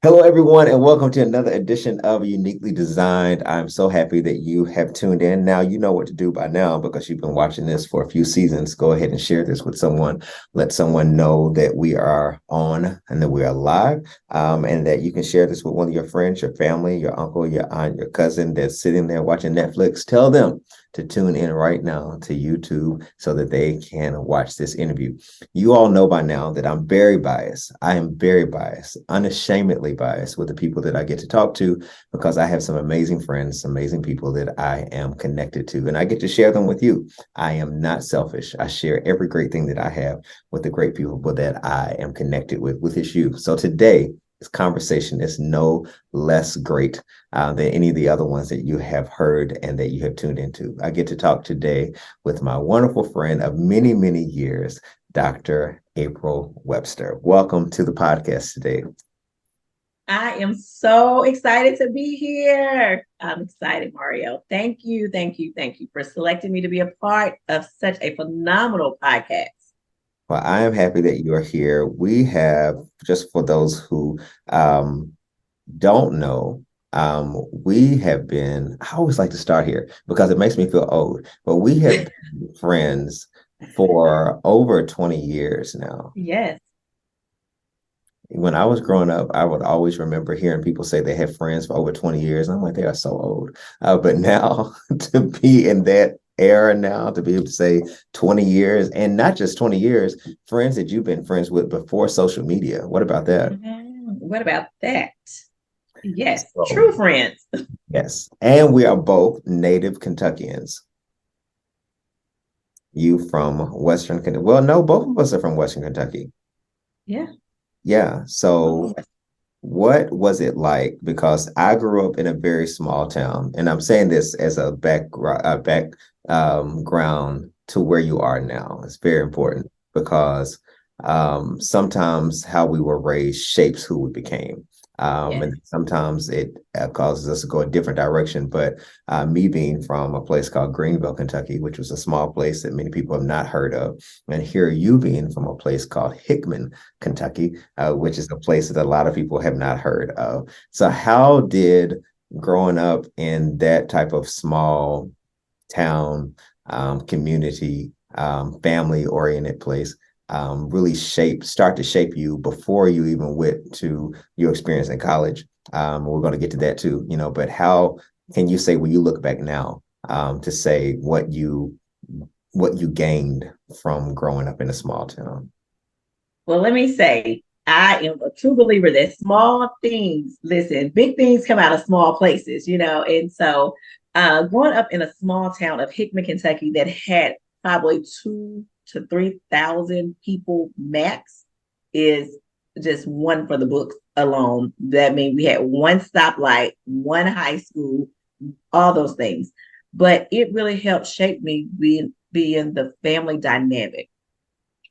Hello, everyone, and welcome to another edition of Uniquely Designed. I'm so happy that you have tuned in. Now, you know what to do by now because you've been watching this for a few seasons. Go ahead and share this with someone. Let someone know that we are on and that we are live, and that you can share this with one of your friends, your family, your uncle, your aunt, your cousin that's sitting there watching Netflix. Tell them to tune in right now to YouTube so that they can watch this interview. You all know by now that I'm very biased. I am very biased, unashamedly biased with the people that I get to talk to because I have some amazing friends, amazing people that I am connected to, and I get to share them with you. I am not selfish. I share every great thing that I have with the great people that I am connected with this you. So today, this conversation is no less great than any of the other ones that you have heard and that you have tuned into. I get to talk today with my wonderful friend of many, many years, Dr. April Webster. Welcome to the podcast today. I am so excited to be here. I'm excited, Mario. Thank you, thank you, thank you for selecting me to be a part of such a phenomenal podcast. Well, I am happy that you are here. We have, just for those who don't know, we have been, I always like to start here because it makes me feel old, but we have been friends for over 20 years now. Yes. When I was growing up, I would always remember hearing people say they have friends for over 20 years. And I'm like, they are so old. But now to be in that era now, to be able to say 20 years and not just 20 years, friends that you've been friends with before social media. What about that? What about that? Yes, So, true friends. yes. And we are both native Kentuckians. You from Western Kentucky. Well, no, both of us are from Western Kentucky. Yeah. Yeah. So what was it like? Because I grew up in a very small town, and I'm saying this as a ground to where you are now. It's very important because sometimes how we were raised shapes who we became. Yes. And sometimes it causes us to go a different direction. But me being from a place called Greenville, Kentucky, which was a small place that many people have not heard of, and here you being from a place called Hickman, Kentucky, which is a place that a lot of people have not heard of. So, how did growing up in that type of small town, community, family oriented place really start to shape you before you even went to your experience in college? We're going to get to that too, but how can you say when you look back now to say what you gained from growing up in a small town? Well, let me say, I am a true believer that small things, listen, big things come out of small places, And so growing up in a small town of Hickman, Kentucky that had probably 2 to 3,000 people max is just one for the books alone. That means we had one stoplight, one high school, all those things. But it really helped shape me being the family dynamic.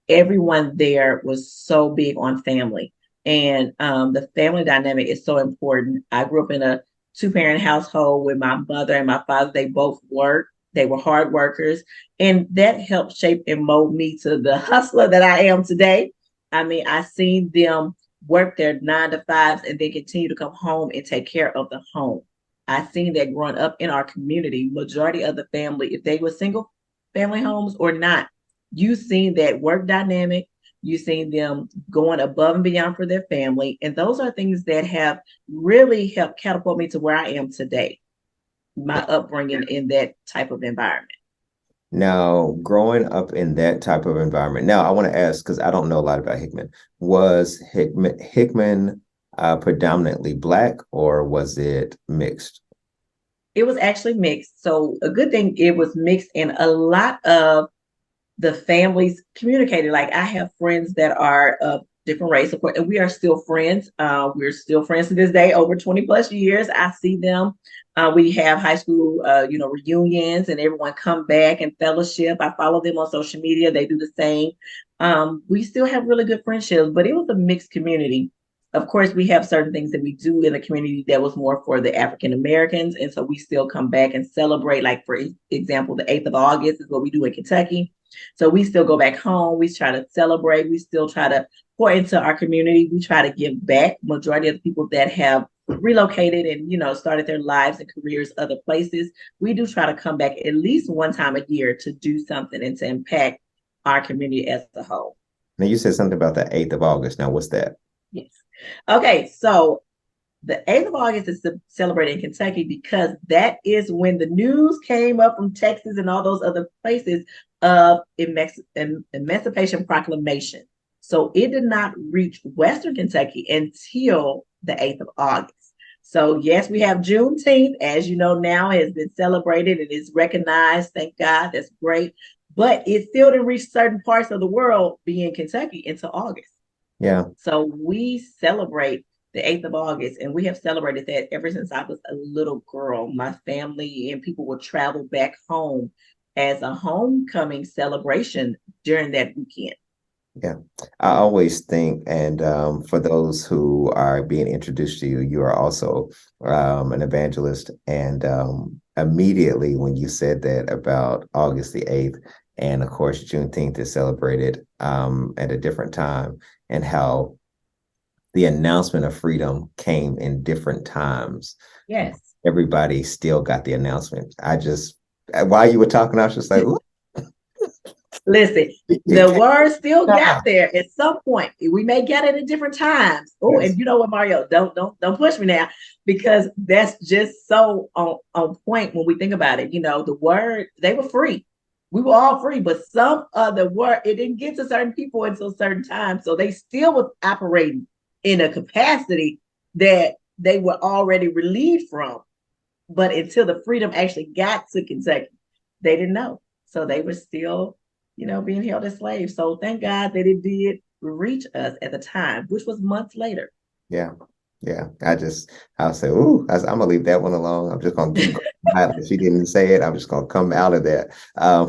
Everyone there was so big on family. And the family dynamic is so important. I grew up in a two-parent household with my mother and my father. They both worked. They were hard workers. And that helped shape and mold me to the hustler that I am today. I mean, I seen them work their 9 to 5s and then continue to come home and take care of the home. I seen that growing up in our community, majority of the family, if they were single family homes or not, you seen that work dynamic, you seen them going above and beyond for their family. And those are things that have really helped catapult me to where I am today, my upbringing in that type of environment. Now, growing up in that type of environment. Now, I want to ask because I don't know a lot about Hickman. Was Hickman predominantly Black or was it mixed? It was actually mixed. So a good thing it was mixed, and a lot of the families communicated. Like I have friends that are of different race, of course, and we are still friends. We're still friends to this day, over 20 plus years. I see them. We have high school, reunions, and everyone come back and fellowship. I follow them on social media. They do the same. We still have really good friendships, but it was a mixed community. Of course, we have certain things that we do in the community that was more for the African Americans, and so we still come back and celebrate. Like for example, the 8th of August is what we do in Kentucky. So we still go back home. We try to celebrate. We still try to pour into our community. We try to give back. Majority of the people that have relocated and, started their lives and careers other places, we do try to come back at least one time a year to do something and to impact our community as a whole. Now you said something about the 8th of August. Now what's that? Yes. Okay, so the 8th of August is celebrated in Kentucky because that is when the news came up from Texas and all those other places of Emancipation Proclamation. So it did not reach Western Kentucky until the 8th of August. So yes, we have Juneteenth, as you know now, has been celebrated and is recognized. Thank God, that's great. But it still didn't reach certain parts of the world, being Kentucky, until August. Yeah. So we celebrate the 8th of August, and we have celebrated that ever since I was a little girl. My family and people will travel back home as a homecoming celebration during that weekend. Yeah, I always think, and for those who are being introduced to you, you are also an evangelist. And immediately when you said that about August the 8th, and of course, Juneteenth is celebrated at a different time, and how the announcement of freedom came in different times. Yes. Everybody still got the announcement. While you were talking, I was just like, ooh. Listen, the word still got there at some point. We may get it at different times. Oh, yes. And you know what, Mario? Don't push me now, because that's just so on point when we think about it. The word, they were free. We were all free, but some of the word, it didn't get to certain people until certain times. So they still were operating in a capacity that they were already relieved from. But until the freedom actually got to Kentucky, they didn't know. So they were still being held as slaves. So thank God that it did reach us at the time, which was months later. Yeah. Yeah. I'll say, ooh, I'm going to leave that one alone. I'm just going to keep going. She didn't say it. I'm just going to come out of that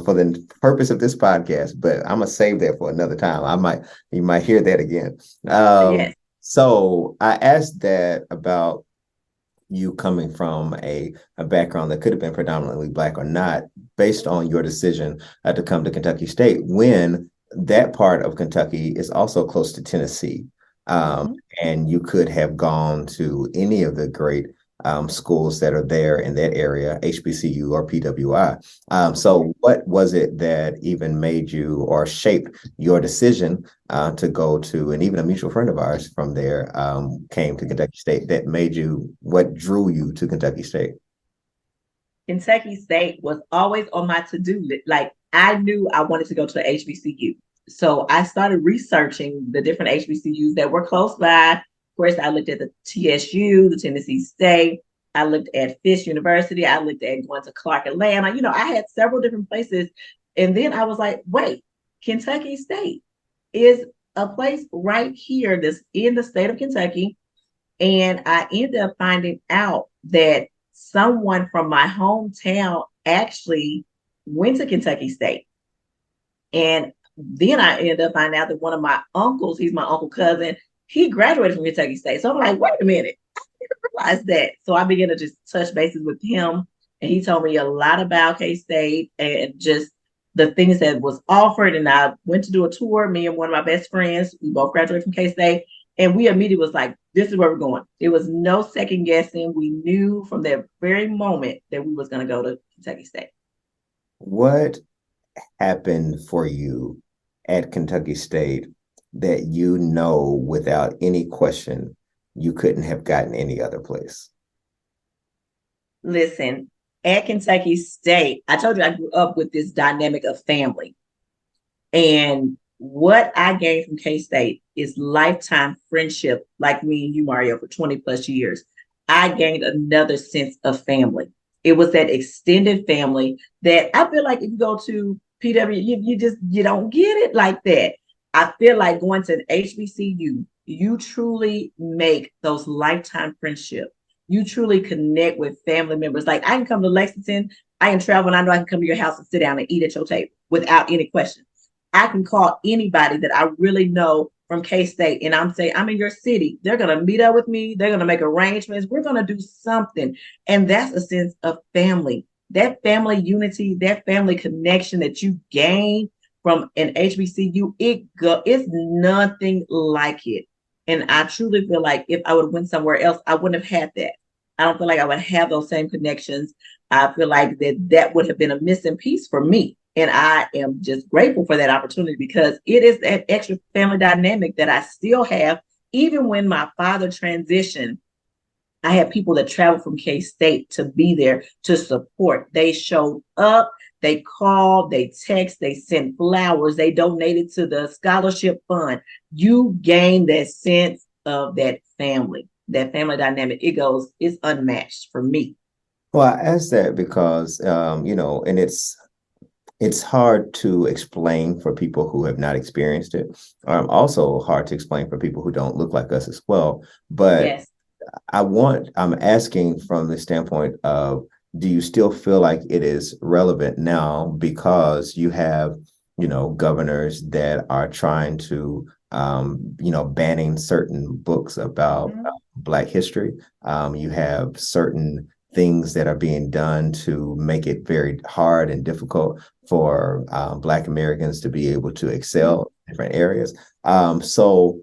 for the purpose of this podcast, but I'm going to save that for another time. You might hear that again. Yes. So I asked that about you coming from a background that could have been predominantly Black or not, based on your decision to come to Kentucky State, when that part of Kentucky is also close to Tennessee. And you could have gone to any of the great schools that are there in that area, HBCU or PWI. So what was it that even made you or shaped your decision to go to, and even a mutual friend of ours from there came to Kentucky State, what drew you to Kentucky State? Kentucky State was always on my to-do list. Like, I knew I wanted to go to the HBCU. So I started researching the different HBCUs that were close by. Of course, I looked at the TSU, the Tennessee State. I looked at Fisk University. I looked at going to Clark Atlanta. I had several different places. And then I was like, wait, Kentucky State is a place right here that's in the state of Kentucky. And I ended up finding out that someone from my hometown actually went to Kentucky State. And then I ended up finding out that one of my uncles, he's my uncle cousin, he graduated from Kentucky State. So I'm like, wait a minute, I didn't realize that. So I began to just touch bases with him, and he told me a lot about K-State and just the things that was offered. And I went to do a tour, me and one of my best friends, we both graduated from K-State, and we immediately was like, this is where we're going. It was no second guessing. We knew from that very moment that we was going to go to Kentucky State. What happened for you at Kentucky State that without any question you couldn't have gotten any other place? Listen, at Kentucky State, I told you I grew up with this dynamic of family. And what I gained from K-State is lifetime friendship, like me and you, Mario, for 20 plus years. I gained another sense of family. It was that extended family that I feel like if you go to PW, you don't get it like that. I feel like going to an HBCU, you truly make those lifetime friendships. You truly connect with family members. Like, I can come to Lexington, I can travel, and I know I can come to your house and sit down and eat at your table without any question. I can call anybody that I really know from K-State and I'm in your city. They're going to meet up with me. They're going to make arrangements. We're going to do something. And that's a sense of family. That family unity, that family connection that you gain from an HBCU, it's nothing like it. And I truly feel like if I would have went somewhere else, I wouldn't have had that. I don't feel like I would have those same connections. I feel like that would have been a missing piece for me. And I am just grateful for that opportunity because it is that extra family dynamic that I still have. Even when my father transitioned, I had people that traveled from K-State to be there to support. They showed up, they called, they text, they sent flowers, they donated to the scholarship fund. You gain that sense of that family dynamic. It's unmatched for me. Well, I ask that because and it's hard to explain for people who have not experienced it. Also hard to explain for people who don't look like us as well. But Yes. I'm asking from the standpoint of, do you still feel like it is relevant now because you have, governors that are trying to, banning certain books about Mm-hmm. Black history. You have certain things that are being done to make it very hard and difficult for Black Americans to be able to excel in different areas. So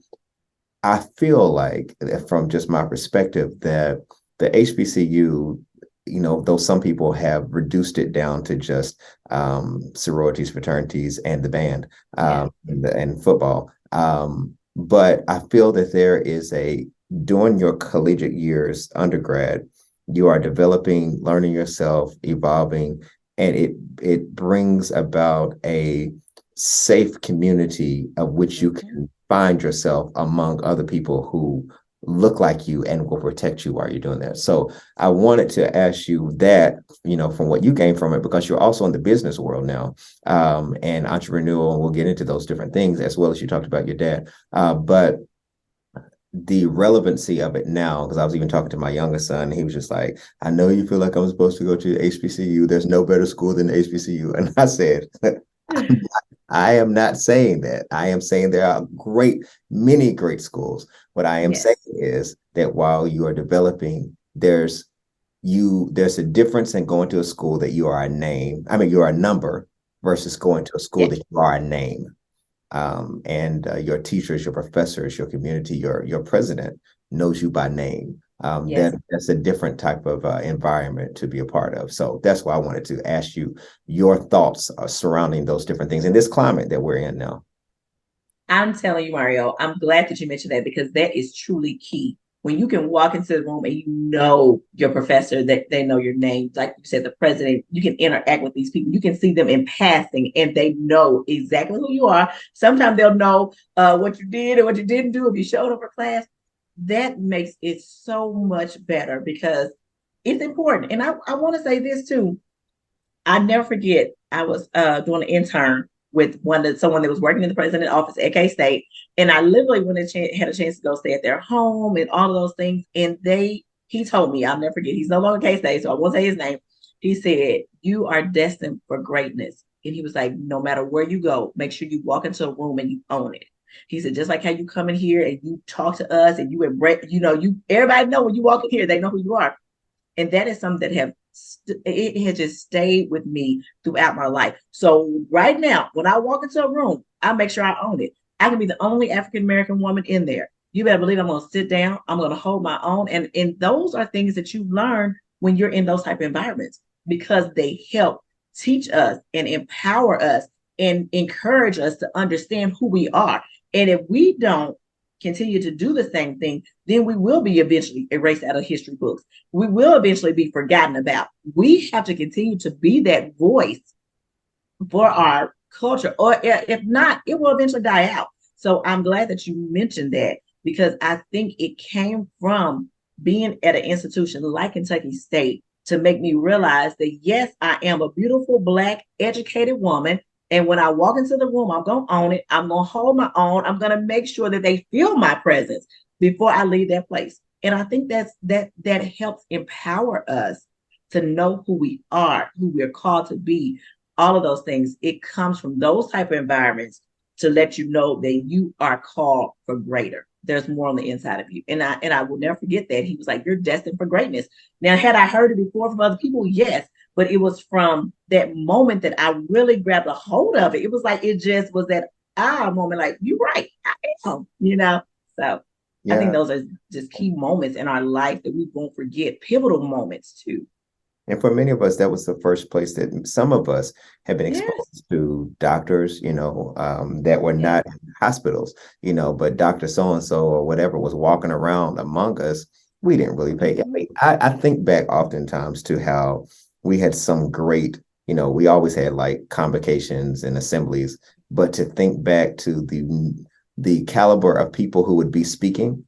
I feel like, from just my perspective, that the HBCU, though some people have reduced it down to just sororities, fraternities, and the band, Yeah. and football. But I feel that during your collegiate years, undergrad, you are developing, learning yourself, evolving, and it brings about a safe community of which you Mm-hmm. can find yourself among other people who look like you and will protect you while you're doing that. So I wanted to ask you that, from what you gain from it, because you're also in the business world now, and entrepreneurial, and we'll get into those different things as well as you talked about your dad. But the relevancy of it now, because I was even talking to my youngest son, and he was just like, I know you feel like I'm supposed to go to HBCU. There's no better school than HBCU. And I said, I am not saying that. I am saying there are many great schools. What I am saying Yes. is that while you are developing, there's a difference in going to a school that you are a name. I mean, you're a number versus going to a school Yes. that you are a name. And your teachers, your professors, your community, your president knows you by name. Yes. That's a different type of environment to be a part of. So that's why I wanted to ask you your thoughts surrounding those different things in this climate that we're in now. I'm telling you, Mario, I'm glad that you mentioned that because that is truly key. When you can walk into the room and you know your professor, that they know your name, like you said, the president, you can interact with these people. You can see them in passing and they know exactly who you are. Sometimes they'll know what you did or what you didn't do if you showed up for class. That makes it so much better because it's important. And I want to say this too. I never forget. I was doing an intern with someone that was working in the president's office at K State, and I literally had a chance to go stay at their home and all of those things. And he told me, I'll never forget. He's no longer K State, so I won't say his name. He said, "You are destined for greatness," and he was like, "No matter where you go, make sure you walk into a room and you own it." He said, "Just like how you come in here and you talk to us and you embrace, you everybody know when you walk in here, they know who you are." And that is something that it has just stayed with me throughout my life. So right now, when I walk into a room, I make sure I own it. I can be the only African American woman in there. You better believe I'm going to sit down. I'm going to hold my own, and those are things that you learn when you're in those type of environments because they help teach us and empower us and encourage us to understand who we are. And if we don't continue to do the same thing, then we will be eventually erased out of history books. We will eventually be forgotten about. We have to continue to be that voice for our culture, or if not, it will eventually die out. So I'm glad that you mentioned that because I think it came from being at an institution like Kentucky State to make me realize that yes, I am a beautiful Black educated woman. And when I walk into the room, I'm going to own it. I'm going to hold my own. I'm going to make sure that they feel my presence before I leave that place. And I think that helps empower us to know who we are, who we're called to be, all of those things. It comes from those type of environments to let you know that you are called for greater. There's more on the inside of you. And I will never forget that. He was like, "You're destined for greatness." Now, had I heard it before from other people? Yes. but it was from that moment that I really grabbed a hold of it. It was like, it just was that moment, like, you're right, I am, So I think Yeah. those are just key moments in our life that we won't forget, pivotal moments too. And for many of us, that was the first place that some of us have been Yes, exposed to doctors, that were yes. not in hospitals, but Dr. So-and-so or whatever was walking around among us. We didn't really pay. I Mhm. mean, I think back oftentimes to how we had some great, we always had like convocations and assemblies, but to think back to the caliber of people who would be speaking,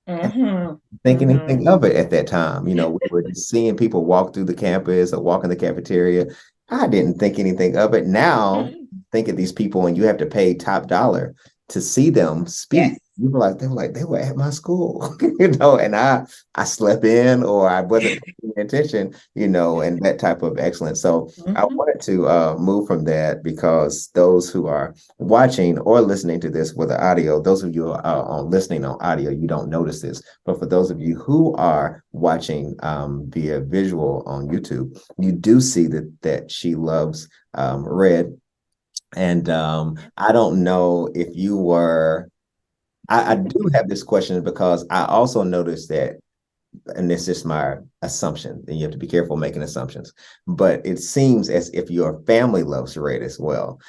Mhm. think Mhm. anything of it at that time. We were just seeing people walk through the campus or walk in the cafeteria. I didn't think anything of it. Now, Mhm. think of these people and you have to pay top dollar to see them speak. Yes. They were at my school, and I slept in or I wasn't paying attention, and that type of excellence. So I Mhm. wanted to move from that because those who are watching or listening to this with the audio, those of you who are on listening on audio, you don't notice this. But for those of you who are watching via visual on YouTube, you do see that she loves red. And I don't know if you were. I do have this question because I also noticed that, and this is my assumption, and you have to be careful making assumptions, but it seems as if your family loves red as well.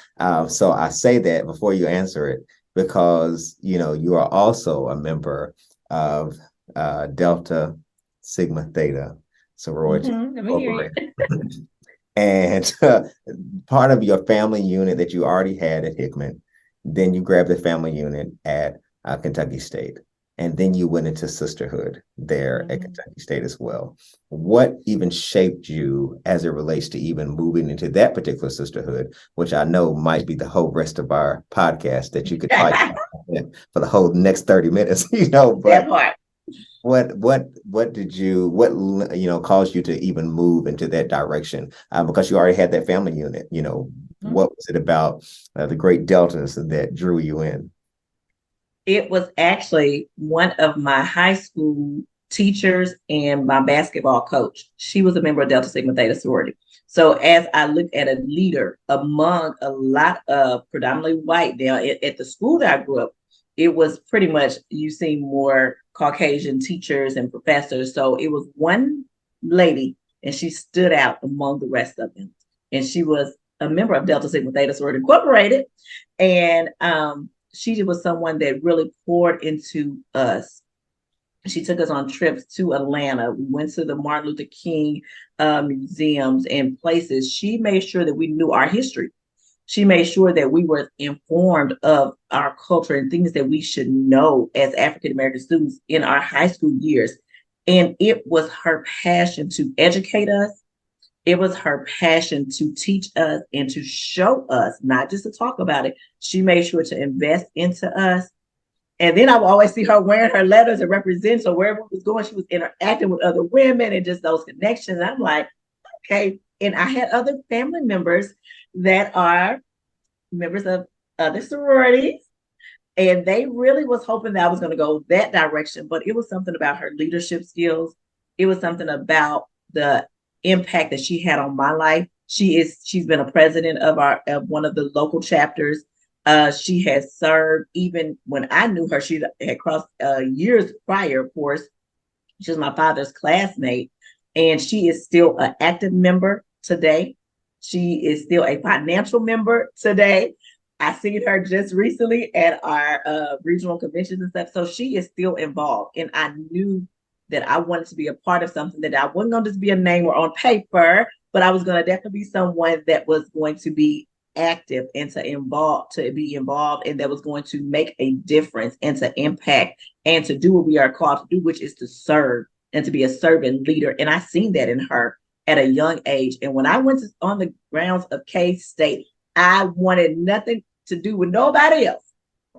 So I say that before you answer it because you are also a member of Delta Sigma Theta sorority Mhm. Let me hear incorporated. you. And part of your family unit that you already had at Hickman, then you grabbed the family unit at Kentucky State, and then you went into sisterhood there at Mhm. Kentucky State as well. What even shaped you as it relates to even moving into that particular sisterhood, which I know might be the whole rest of our podcast that you could probably for the whole next 30 minutes, but That part. what caused you to even move into that direction? Because you already had that family unit. Mhm. What was it about the great deltas that drew you in? It was actually one of my high school teachers and my basketball coach. She was a member of Delta Sigma Theta sorority. So as I look at a leader among a lot of predominantly white now at the school that I grew up, it was pretty much you see more Caucasian teachers and professors. So it was one lady, and she stood out among the rest of them. And she was a member of Delta Sigma Theta sorority incorporated. And she was someone that really poured into us. She took us on trips to Atlanta. We went to the Martin Luther King museums and places. She made sure that we knew our history. She made sure that we were informed of our culture and things that we should know as African American students in our high school years. And it was her passion to educate us. It was her passion to teach us and to show us, not just to talk about it. She made sure to invest into us. And then I would always see her wearing her letters and represent. So wherever we was going, she was interacting with other women and just those connections. I'm like, okay. And I had other family members that are members of other sororities. And they really was hoping that I was going to go that direction. But it was something about her leadership skills. It was something about the impact that she had on my life. She's been a president of one of the local chapters. She has served even when I knew her. She had crossed years prior, of course. She was my father's classmate, and she is still an active member today. She is still a financial member today. I seen her just recently at our regional conventions and stuff. So she is still involved. And I knew that I wanted to be a part of something that I wasn't going to just be a name or on paper, but I was going to definitely be someone that was going to be active and to be involved, and that was going to make a difference and to impact and to do what we are called to do, which is to serve and to be a servant leader. And I seen that in her at a young age. And when I went on the grounds of K State, I wanted nothing to do with nobody else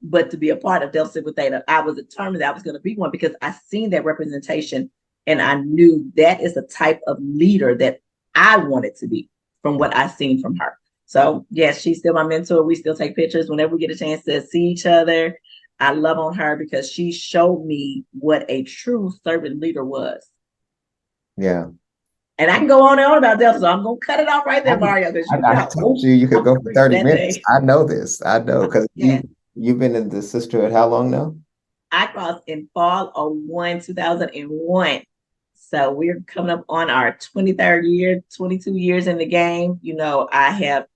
but to be a part of Delta Sigma Theta. I was determined that I was going to be one because I seen that representation, and I knew that is the type of leader that I wanted to be from what I seen from her. So yes, she's still my mentor. We still take pictures whenever we get a chance to see each other. I love on her because she showed me what a true servant leader was. Yeah. And I can go on and on about Delta, so I'm gonna cut it off right there, Mario, because I told you you could I'm go gonna for preach 30 that minutes. thing. I know this. I know because Yes, you've been in the sisterhood how long now? I crossed in fall of 2001. So we're coming up on our 23rd year, 22 years in the game. You know, I have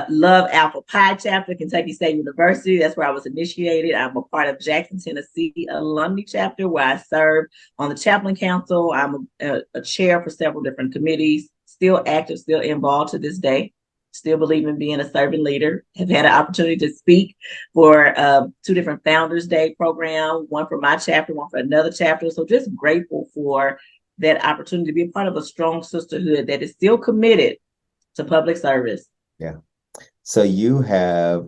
love Apple Pie chapter, Kentucky State University. That's where I was initiated. I'm a part of Jackson, Tennessee alumni chapter where I serve on the chaplain council. I'm a chair for several different committees, still active, still involved to this day. Still believe in being a servant leader. Have had an opportunity to speak for two different Founders Day program, one for my chapter, one for another chapter. So just grateful for that opportunity to be a part of a strong sisterhood that is still committed to public service. Yeah. So you have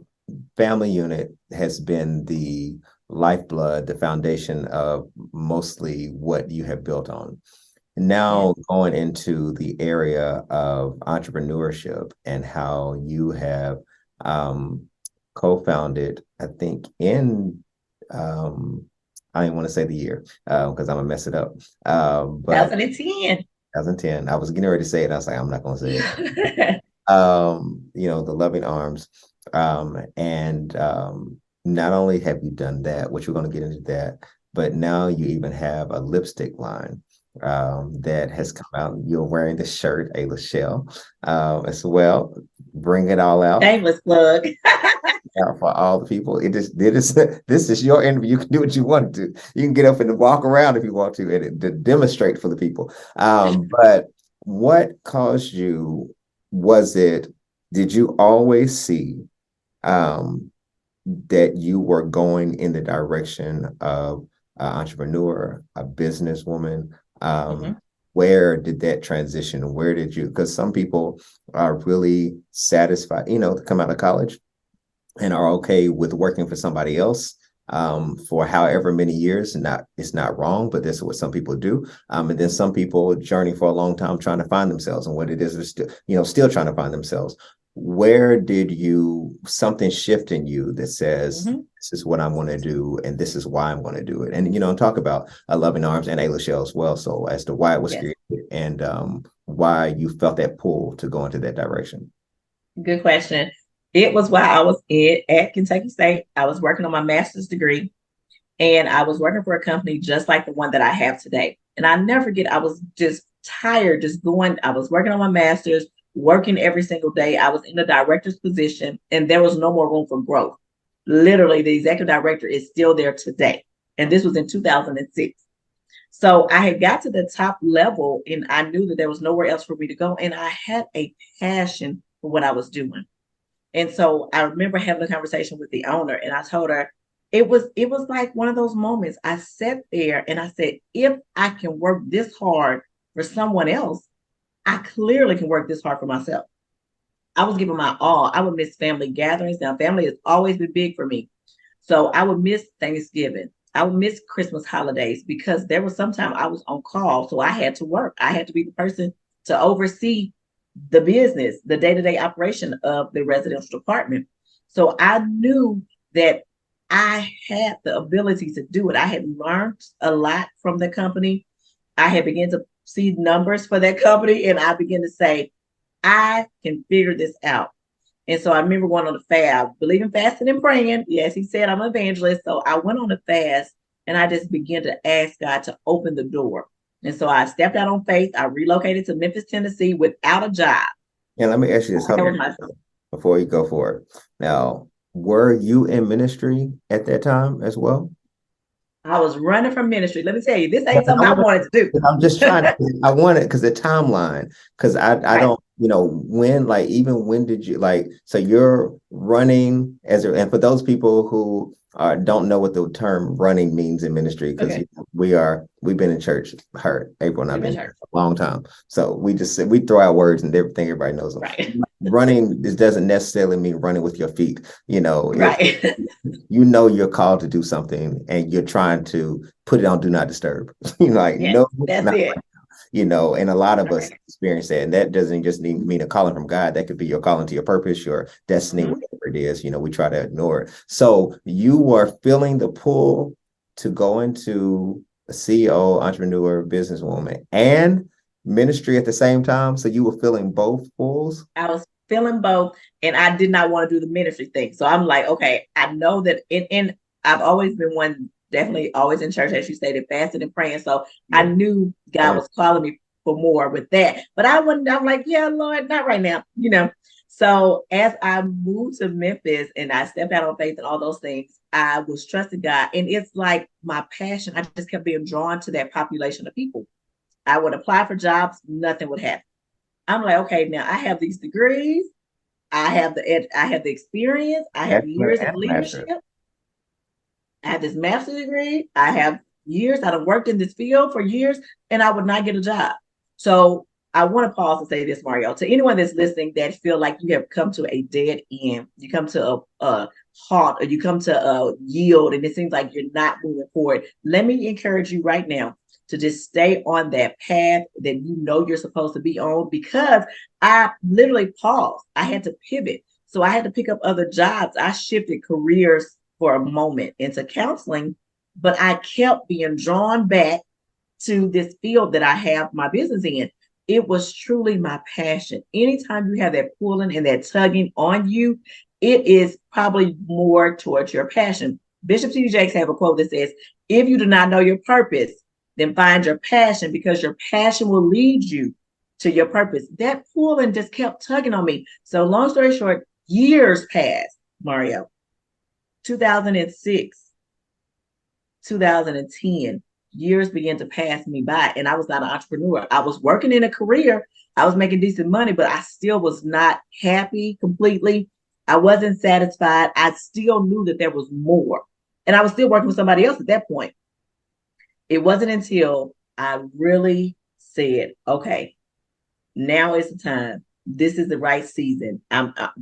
family unit has been the lifeblood, the foundation of mostly what you have built on. Yes. Now going into the area of entrepreneurship and how you have um, co-founded, I think in I didn't want to say the year because I'm gonna mess it up. But 2010. 2010, I was getting ready to say it. I was like, I'm not gonna say it. Yes. The loving arms. And not only have you done that, which we're going to get into that, but now you even have a lipstick line that has come out. You're wearing the shirt, a LaShawn, as well. Bring it all out. Shameless plug. Out for all the people. This is your interview. You can do what you want to. You can get up and walk around if you want to, and to demonstrate for the people. But what caused you? Was it? Did you always see um, that you were going in the direction of an entrepreneur, a businesswoman? Mhm. Where did that transition? Where did you? Because some people are really satisfied, to come out of college and are okay with working for somebody else for however many years. Not it's not wrong, but this is what some people do. And then some people journey for a long time trying to find themselves and what it is they're still trying to find themselves. Where did something shift in you that says Mhm. this is what I'm going to do and this is why I'm going to do it? And talk about Loving Arms and Ayla Shell as well. So as to why it was Yes. created and why you felt that pull to go into that direction. Good question. It was while I was at Kentucky State. I was working on my master's degree, and I was working for a company just like the one that I have today. And I never forget, I was just tired, just going. I was working on my master's, working every single day. I was in the director's position, and there was no more room for growth. Literally, the executive director is still there today. And this was in 2006. So I had got to the top level, and I knew that there was nowhere else for me to go. And I had a passion for what I was doing. And so I remember having a conversation with the owner, and I told her it was like one of those moments. I sat there and I said, if I can work this hard for someone else, I clearly can work this hard for myself. I was giving my all. I would miss family gatherings. Now, family has always been big for me. So I would miss Thanksgiving. I would miss Christmas holidays because there was sometimes I was on call. So I had to work. I had to be the person to oversee the business, the day-to-day operation of the residential department. So I knew that I had the ability to do it. I had learned a lot from the company. I had begun to see numbers for that company, and I began to say, I can figure this out. And so I remember going on a fast, believing fasting and praying. Yes, he said I'm an evangelist. So I went on a fast and I just began to ask God to open the door. And so I stepped out on faith. I relocated to Memphis, Tennessee without a job. And let me ask you this, That was my before you go for it. Now, were you in ministry at that time as well? I was running from ministry. Let me tell you, this Yeah, ain't something I wanted to I'm just trying do. to, I want it because the timeline, because I Right. don't, even when did you so you're running and for those people who don't know what the term running means in ministry, because Okay. we've been in church, April and I've We've been been hurt. a long time. So we throw out words and everything, everybody knows them. Right. Running, this doesn't necessarily mean running with your feet. Right. You're called to do something and you're trying to put it on do not disturb. Like, Yes, no, that's not it. and a lot of us Right. experience that. And that doesn't just mean a calling from God. That could be your calling to your purpose, your destiny, Mhm. whatever it is. We try to ignore it. So you were feeling the pull to go into a CEO, entrepreneur, businesswoman, and ministry at the same time? So you were filling both pools? I was feeling both, and I did not want to do the ministry thing. So I'm like, okay, I know that I've always been one, definitely always in church, as you stated, fasting and praying. So I Yeah. knew God Same. was calling me for more with that. But I wouldn't, I'm like, yeah, Lord, not right now, you know. So as I moved to Memphis and I stepped out on faith and all those things, I was trusting God. And it's like my passion, I just kept being drawn to that population of people. I would apply for jobs, nothing would happen. I'm like, okay, now I have these degrees, I have the experience, I have Bachelor years of and leadership, master. I have this master's degree, I have years, I've worked in this field for years, and I would not get a job. So I want to pause and say this, Mario, to anyone that's listening that feel like you have come to a dead end, you come to a halt, or you come to a yield, and it seems like you're not moving forward. Let me encourage you right now to just stay on that path that you know you're supposed to be on, because I literally paused. I had to pivot. So I had to pick up other jobs. I shifted careers for a moment into counseling, but I kept being drawn back to this field that I have my business in. It was truly my passion. Anytime you have that pulling and that tugging on you, it is probably more towards your passion. Bishop T.D. Jakes have a quote that says, if you do not know your purpose, then find your passion, because your passion will lead you to your purpose. That pulling just kept tugging on me. So long story short, years passed, Mario. 2006, 2010, years began to pass me by, and I was not an entrepreneur. I was working in a career, I was making decent money, but I still was not happy completely. I wasn't satisfied. I still knew that there was more. And I was still working with somebody else at that point. It wasn't until I really said, okay, now is the time. This is the right season.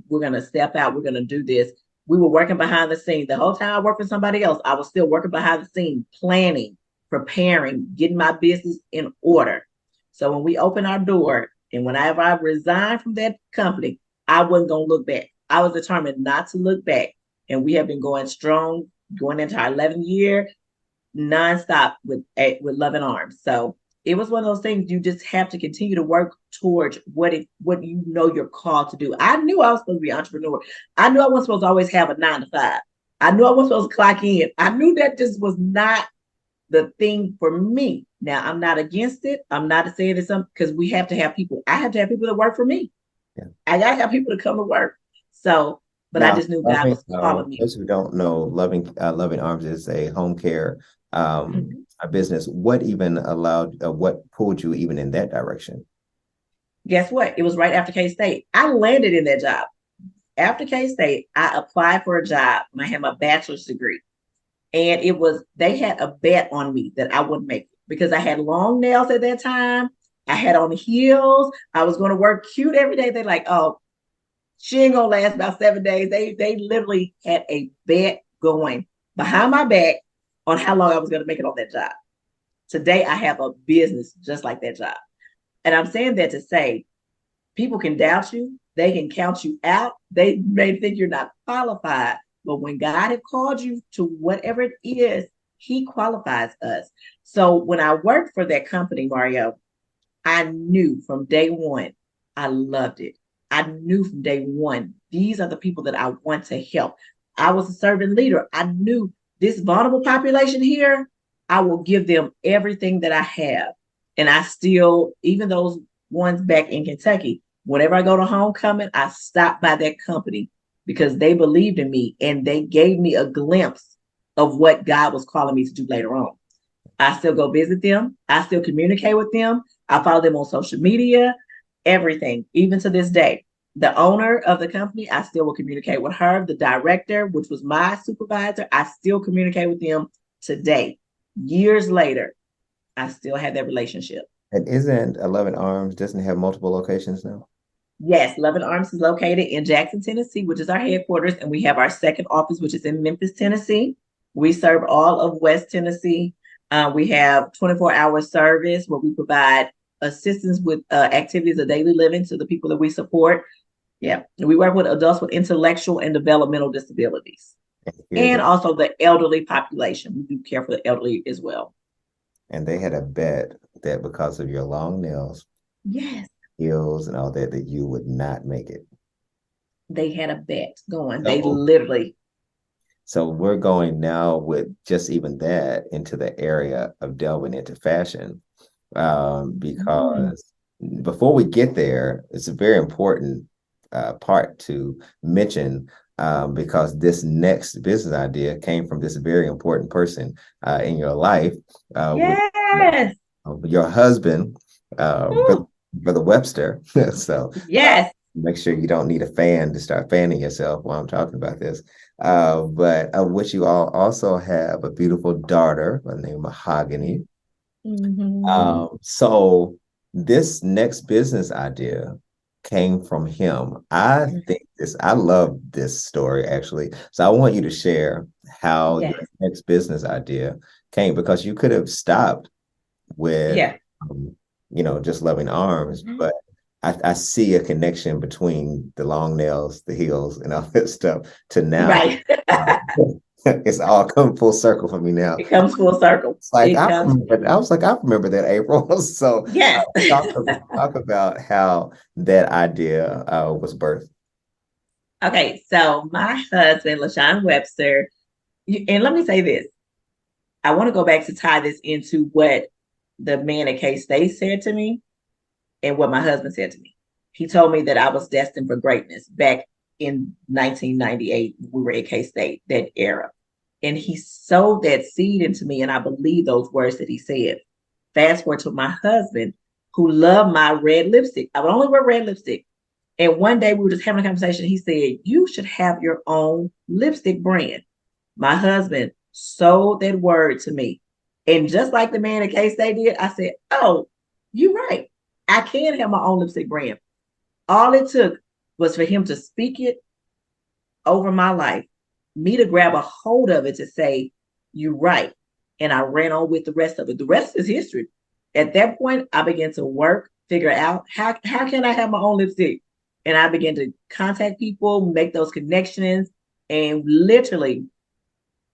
We're going to step out. We're going to do this. We were working behind the scenes. The whole time I worked for somebody else, I was still working behind the scenes, planning, preparing, getting my business in order. So when we opened our door, and whenever I resigned from that company, I wasn't going to look back. I was determined not to look back. And we have been going strong, going into our 11th year, nonstop with Love and Arms. So it was one of those things, you just have to continue to work towards what you know you're called to do. I knew I was supposed to be an entrepreneur. I knew I wasn't supposed to always have a 9 to 5. I knew I wasn't supposed to clock in. I knew that just was not the thing for me. Now I'm not against it. I'm not saying it's something, because we have to have people. I have to have people that work for me. Yeah. I gotta have people to come to work. So, but I Now, just knew God was calling me. those who don't know, Loving Arms is a home care Mhm. a business. What even allowed, what pulled you even in that direction? Guess what? It was right after K State. I landed in that job. After K State, I applied for a job and I had my bachelor's degree. And they had a bet on me that I wouldn't make it, because I had long nails at that time. I had on heels. I was going to work cute every day. They're like, oh, she ain't gonna last about 7 days. They literally had a bet going behind my back on how long I was going to make it on that job. Today, I have a business just like that job. And I'm saying that to say, people can doubt you. They can count you out. They may think you're not qualified. But when God had called you to whatever it is, He qualifies us. So when I worked for that company, Mario, I knew from day one, I loved it. I knew from day one, these are the people that I want to help. I was a servant leader. I knew this vulnerable population here, I will give them everything that I have. And I still, even those ones back in Kentucky, whenever I go to homecoming, I stop by that company, because they believed in me and they gave me a glimpse of what God was calling me to do later on. I still go visit them. I still communicate with them. I follow them on social media, everything, even to this day. The owner of the company, I still will communicate with her. The director, which was my supervisor, I still communicate with them today. Years later, I still have that relationship. And isn't Loving Arms doesn't have multiple locations now? Yes, Love and Arms is located in Jackson, Tennessee, which is our headquarters, and we have our second office, which is in Memphis, Tennessee. We serve all of West Tennessee. We have 24-hour service where we provide assistance with activities of daily living to the people that we support. Yeah, we work with adults with intellectual and developmental disabilities, And here's and a, also the elderly population. We do care for the elderly as well. and they had a bet that because of your long nails Yes. Hills and all that, that you would not make it. They had a bet going. They So, literally, so we're going now with just even that into the area of delving into fashion, mm, because before we get there, it's a very important part to mention, because this next business idea came from this very important person in your life, with yes. your husband, Woo, Brother Webster. So yes. make sure you don't need a fan to start fanning yourself while I'm talking about this. But of which you all also have a beautiful daughter by the name of Mahogany. Mm-hmm. So this next business idea came from him. I love this story actually. So I want you to share how your Yes. next business idea came, because you could have stopped with, Yeah. um, just loving arms, Mhm. but I see a connection between the long nails, the heels, and all that stuff to now. Right. Um, it's all come full circle for me now. It comes full circle. It's like It comes. I was like, I remember that, April. So Yes. talk about how that idea was birthed. Okay. So my husband, LaShawn Webster, and let me say this. I want to go back to tie this into what the man at K State said to me and what my husband said to me. He told me that I was destined for greatness back in 1998. We were at K State, that era. And he sowed that seed into me. And I believe those words that he said. Fast forward to my husband, who loved my red lipstick. I would only wear red lipstick. And one day we were just having a conversation. He said, "You should have your own lipstick brand." My husband sold that word to me. And just like the man at K State did, I said, "Oh, you're right. I can have my own lipstick brand." All it took was for him to speak it over my life, me to grab a hold of it to say, "You're right." And I ran on with the rest of it. The rest is history. At that point, I began to work, figure out how can I have my own lipstick? And I began to contact people, make those connections, and literally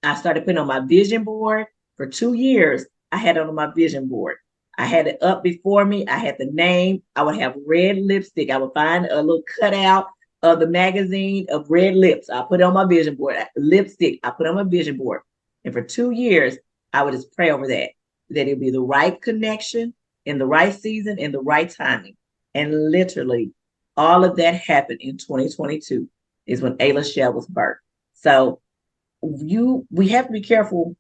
I started putting on my vision board for 2 years. I had it on my vision board. I had it up before me. I had the name. I would have red lipstick. I would find a little cutout of the magazine of red lips. I put it on my vision board. Lipstick. I put it on my vision board. And for 2 years, I would just pray over that it'd be the right connection in the right season, in the right timing. And literally, all of that happened in 2022 is when Ayla Shell was birthed. So we have to be careful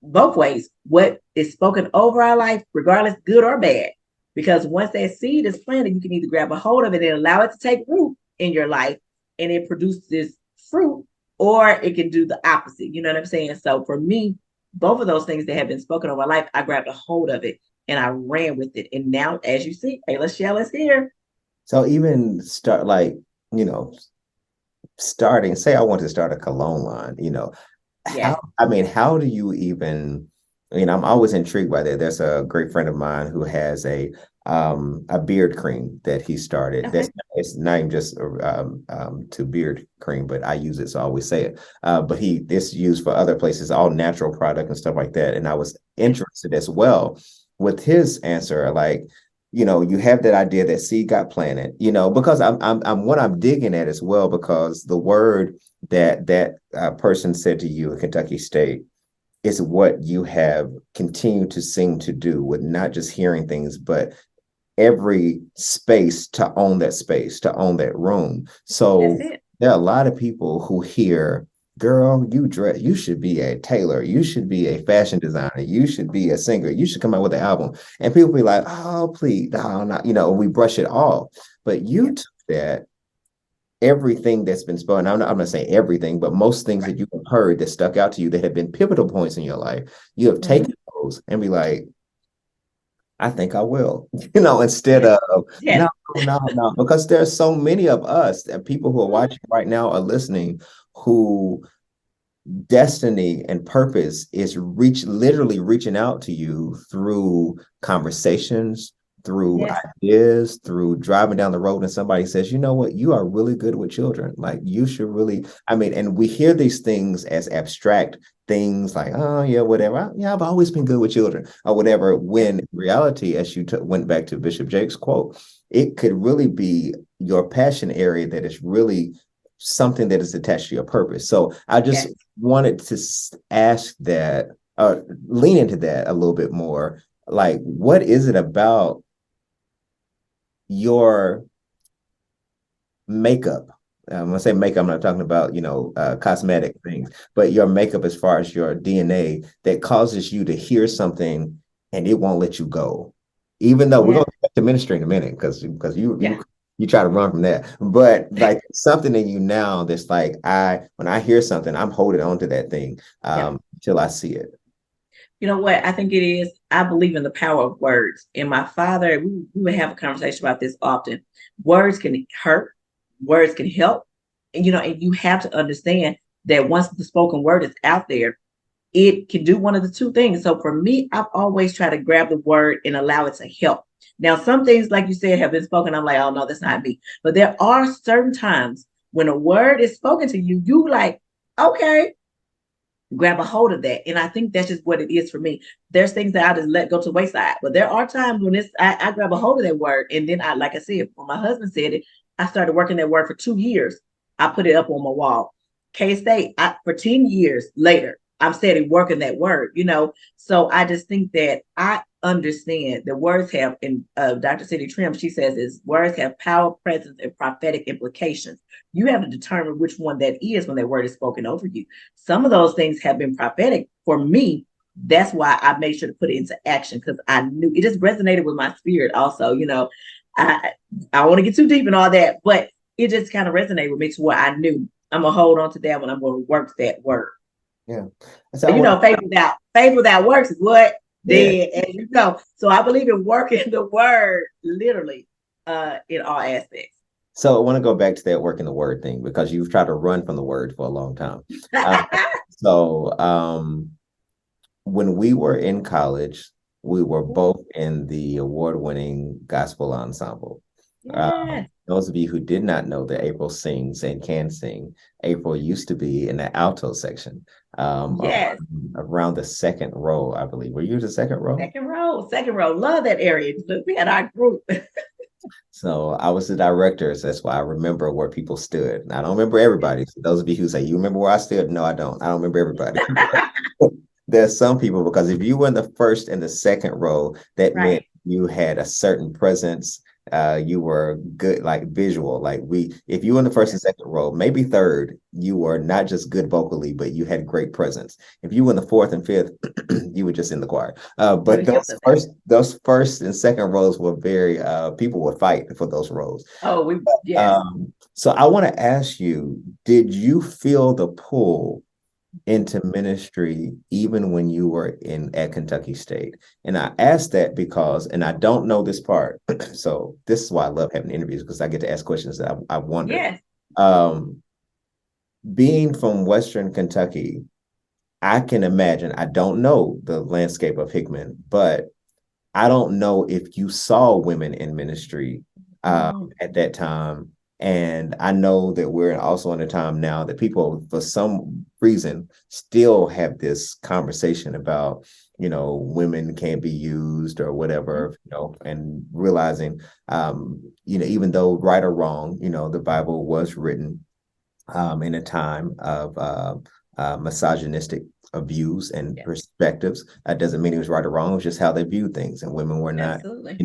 both ways what is spoken over our life, regardless good or bad, because once that seed is planted, you can either grab a hold of it and allow it to take root in your life and it produces fruit, or it can do the opposite. You know what I'm saying? So for me, both of those things that have been spoken over my life, I grabbed a hold of it and I ran with it, and now as you see, Ayla Shell is here. So even start like, you know, starting, say I want to start a cologne line, Yes. how do you even, I'm always intrigued by that. There's a great friend of mine who has a beard cream that he started. Okay. It's not even just to beard cream, but I use it, so I always say it. But it's used for other places, all natural product and stuff like that. And I was Yes. interested as well with his answer, like, you have that idea, that seed got planted, because I'm what I'm digging at as well, because the word that person said to you at Kentucky State is what you have continued to sing to do, with not just hearing things, but every space, to own that space, to own that room. That's So it. there are a lot of people who hear, girl, you should be a tailor, you should be a fashion designer, you should be a singer, you should come out with an album. And people be like, oh, please, no, not, we brush it off. But you Yep. took that, everything that's been spoken, I'm not saying everything, but most things Right. that you have heard that stuck out to you that have been pivotal points in your life, you have Mm-hmm. taken those and be like, I think I will, instead Yes. of no, Yes. no, because there's so many of us, and people who are Mhm. watching right now are listening, who destiny and purpose is literally reaching out to you through conversations, through Yes. ideas, through driving down the road and somebody says, you know what, you are really good with children, like you should really, and we hear these things as abstract things like, oh yeah, whatever. Yeah, I've always been good with children or whatever. When in reality, as you went back to Bishop Jake's quote, it could really be your passion area that is really something that is attached to your purpose. So I just Yes. wanted to ask that, lean into that a little bit more. Like, what is it about your makeup? When I say makeup, I'm not talking about, cosmetic things, but your makeup as far as your DNA that causes you to hear something and it won't let you go. Even though we're Yeah. going to get to ministry in a minute, because Yeah. you try to run from that. But like something in you now that's like, when I hear something, I'm holding on to that thing Yeah. till I see it. You know what? I think it is. I believe in the power of words. And my father, we would have a conversation about this often. Words can hurt, words can help. And you have to understand that once the spoken word is out there, it can do one of the two things. So for me, I've always tried to grab the word and allow it to help. Now, some things, like you said, have been spoken. I'm like, oh no, that's not me. But there are certain times when a word is spoken to you, you like, okay, grab a hold of that. And I think that's just what it is for me. There's things that I just let go to the wayside. But there are times when I grab a hold of that word. And then like I said, when my husband said it, I started working that word for 2 years. I put it up on my wall. K-State, for 10 years later, I'm steady working that word. So I just think that I understand the words have, and Dr. City Trim, she says is words have power, presence, and prophetic implications. You have to determine which one that is when that word is spoken over you. Some of those things have been prophetic for me. That's why I made sure to put it into action, because I knew it just resonated with my spirit also. I I want to get too deep in all that, but it just kind of resonated with me to where I knew I'm gonna hold on to that when I'm gonna work that word. Yeah. So I want Faith without works is what? yeah. Dead, as you know. So I believe in working the word literally in all aspects. So I want to go back to that working the word thing because you've tried to run from the word for a long time. Uh, so when we were in college, we were both in the award-winning gospel ensemble. Yes. Those of you who did not know that April sings and can sing, April used to be in the alto section, Yes. around the second row, I believe. Were you the second row? Second row. Second row. Love that area. Look, we had our group. So I was the director, so that's why I remember where people stood. And I don't remember everybody. So those of you who say, you remember where I stood? No, I don't. I don't remember everybody. There's some people, because if you were in the first and the second row, that meant Right. you had a certain presence. You were good, like visual. If you were in the first Yeah. and second row, maybe third, you were not just good vocally, but you had great presence. If you were in the fourth and fifth, you were just in the choir. You But would help them out. those first and second rows were very, people would fight for those rows. Oh, yes. So I want to ask you, did you feel the pull into ministry even when you were at Kentucky State? And I asked that because, and I don't know this part, so this is why I love having interviews, because I get to ask questions that I wonder. Yes. Um, Being from Western Kentucky, I can imagine, I don't know the landscape of Hickman, but I don't know if you saw women in ministry Mhm. at that time. And I know that we're also in a time now that people, for some reason, still have this conversation about, women can't be used or whatever, and realizing, even though right or wrong, the Bible was written in a time of misogynistic views and Yes. perspectives. That doesn't mean it was right or wrong. It was just how they viewed things, and women were not, Absolutely.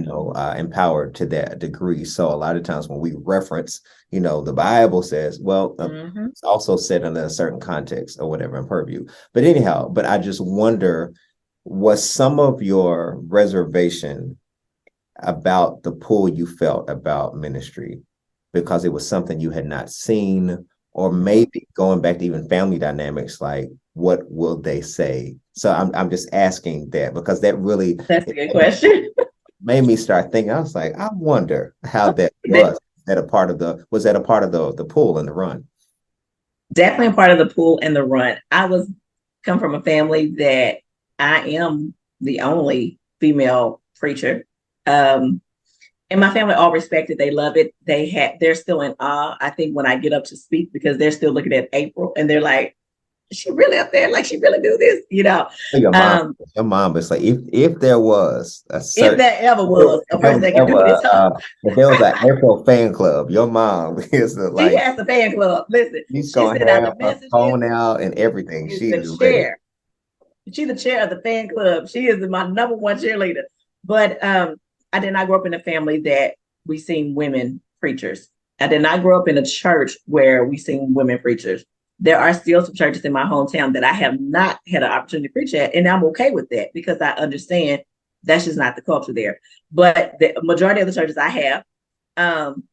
empowered to that degree. So a lot of times when we reference, the Bible says, well, Hmm. it's also said under a certain context or whatever in purview. But anyhow, but I just wonder, was some of your reservation about the pull you felt about ministry because it was something you had not seen, or Hmm. maybe going back to even family dynamics, like what will they say? So I'm just asking that because that really That's a good question. made me start thinking. I was like, I wonder how that That was. That a part of the pull and the run? definitely a part of the pool and the run. Come from a family that I am the only female preacher. Um, and my family all respect it. They love it. They're still in awe. I think when I get up to speak, because they're still looking at April and they're like, she really up there? Like she really do this, Your Um, mom is like, if there was a if certain, there ever was a if there person was that can do ever, this, huh? if there was an April fan club, your mom is the, She like, has a fan club. Listen, she's she gonna sent out have the her messages. phone out and everything. Is She the is ready. chair. She's the chair of the fan club. She is my number one cheerleader. But I did not grow up in a family that we seen women preachers. I did not grow up in a church where we seen women preachers. There are still some churches in my hometown that I have not had an opportunity to preach at, and I'm okay with that because I understand that's just not the culture there. But the majority of the churches I have, um,